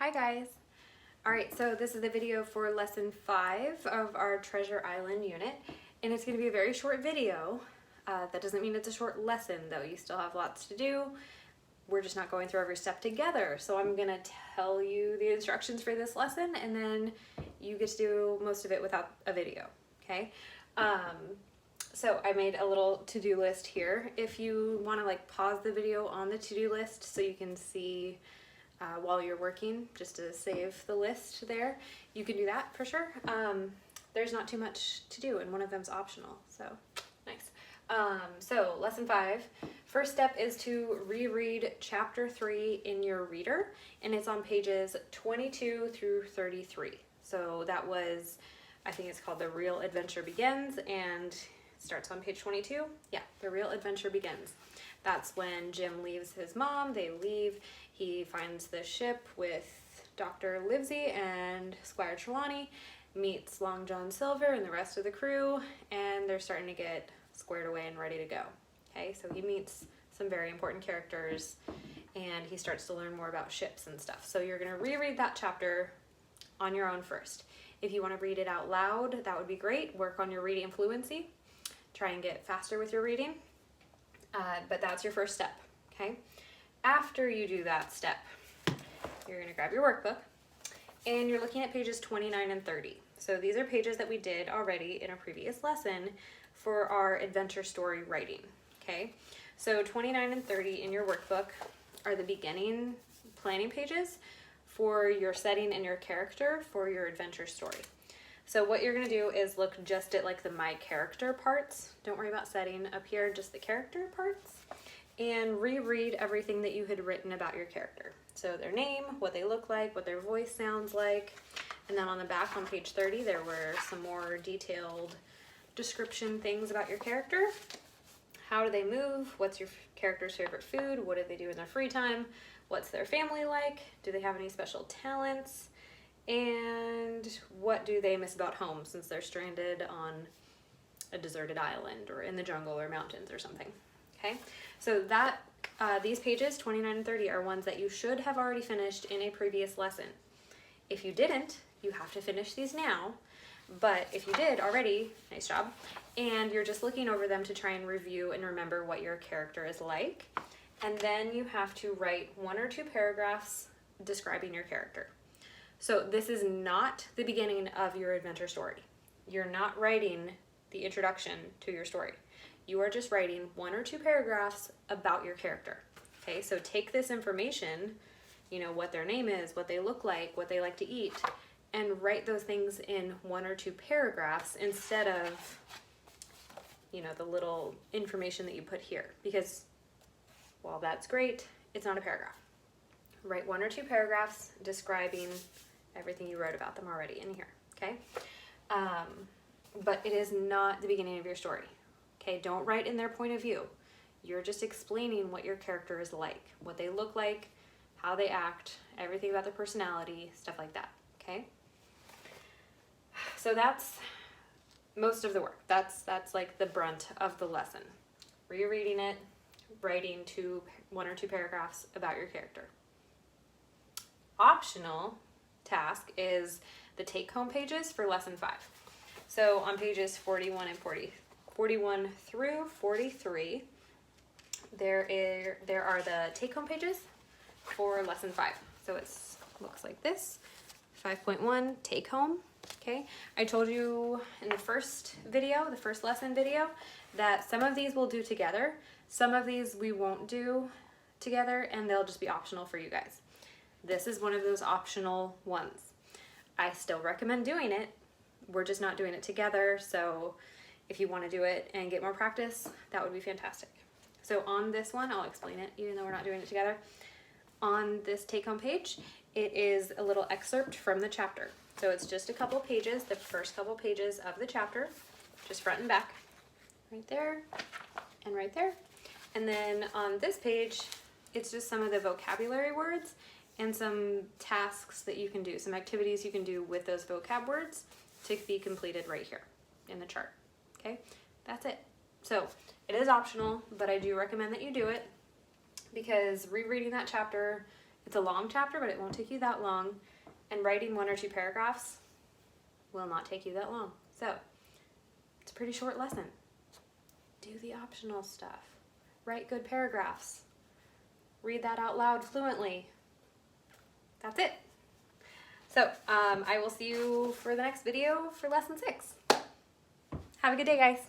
Hi guys! Alright, so this is the video for lesson 5 of our Treasure Island unit, and it's going to be a very short video. That doesn't mean it's a short lesson though, you still have lots to do. We're just not going through every step together, so I'm going to tell you the instructions for this lesson and then you get to do most of it without a video, okay? So I made a little to-do list here. If you want to pause the video on the to-do list so you can see while you're working, just to save the list there, you can do that for sure. There's not too much to do and one of them's optional, so nice. So lesson 5, first step is to reread chapter 3 in your reader, and it's on pages 22 through 33. So that was, I think it's called The Real Adventure Begins, and it starts on page 22. Yeah, The Real Adventure Begins. That's when Jim leaves his mom, they leave, he finds the ship with Dr. Livesey and Squire Trelawney, meets Long John Silver and the rest of the crew, and they're starting to get squared away and ready to go. Okay, so he meets some very important characters and he starts to learn more about ships and stuff. So you're going to reread that chapter on your own first. If you want to read it out loud, that would be great. Work on your reading fluency. Try and get faster with your reading. But that's your first step, okay? After you do that step, you're going to grab your workbook and you're looking at pages 29 and 30. So these are pages that we did already in a previous lesson for our adventure story writing, okay? So 29 and 30 in your workbook are the beginning planning pages for your setting and your character for your adventure story. So what you're going to do is look just at the my character parts. Don't worry about setting up here, just the character parts. And reread everything that you had written about your character. So their name, what they look like, what their voice sounds like. And then on the back on page 30, there were some more detailed description things about your character. How do they move? What's your character's favorite food? What do they do in their free time? What's their family like? Do they have any special talents? And what do they miss about home since they're stranded on a deserted island or in the jungle or mountains or something? Okay, so that these pages 29 and 30 are ones that you should have already finished in a previous lesson. If you didn't, you have to finish these now, but if you did already, nice job, and you're just looking over them to try and review and remember what your character is like, and then you have to write 1 or 2 paragraphs describing your character. So this is not the beginning of your adventure story. You're not writing the introduction to your story. You are just writing 1 or 2 paragraphs about your character. Okay, so take this information, what their name is, what they look like to eat, and write those things in 1 or 2 paragraphs instead of, the little information that you put here. Because while that's great, it's not a paragraph. Write 1 or 2 paragraphs describing everything you wrote about them already in here, okay? But it is not the beginning of your story, okay? Don't write in their point of view. You're just explaining what your character is like, what they look like, how they act, everything about their personality, stuff like that, okay? So that's most of the work. That's like the brunt of the lesson. Rereading it, writing 1 or 2 paragraphs about your character. Optional task is the take-home pages for lesson 5. So on pages 41 through 43, there are the take-home pages for lesson 5. So it looks like this. 5.1 take-home. Okay, I told you in the first lesson video, that some of these we'll do together. Some of these we won't do together, and they'll just be optional for you guys. This is one of those optional ones. I still recommend doing it. We're just not doing it together, so if you want to do it and get more practice, that would be fantastic. So on this one, I'll explain it even though we're not doing it together. On this take-home page, it is a little excerpt from the chapter. So it's just a couple pages, the first couple pages of the chapter, just front and back, right there and right there. And then on this page, it's just some of the vocabulary words and some tasks that you can do, some activities you can do with those vocab words to be completed right here in the chart, okay? That's it. So it is optional, but I do recommend that you do it because rereading that chapter It's a long chapter, but it won't take you that long. And writing 1 or 2 paragraphs will not take you that long. So it's a pretty short lesson. Do the optional stuff. Write good paragraphs. Read that out loud fluently. That's it. So I will see you for the next video for lesson 6. Have a good day, guys.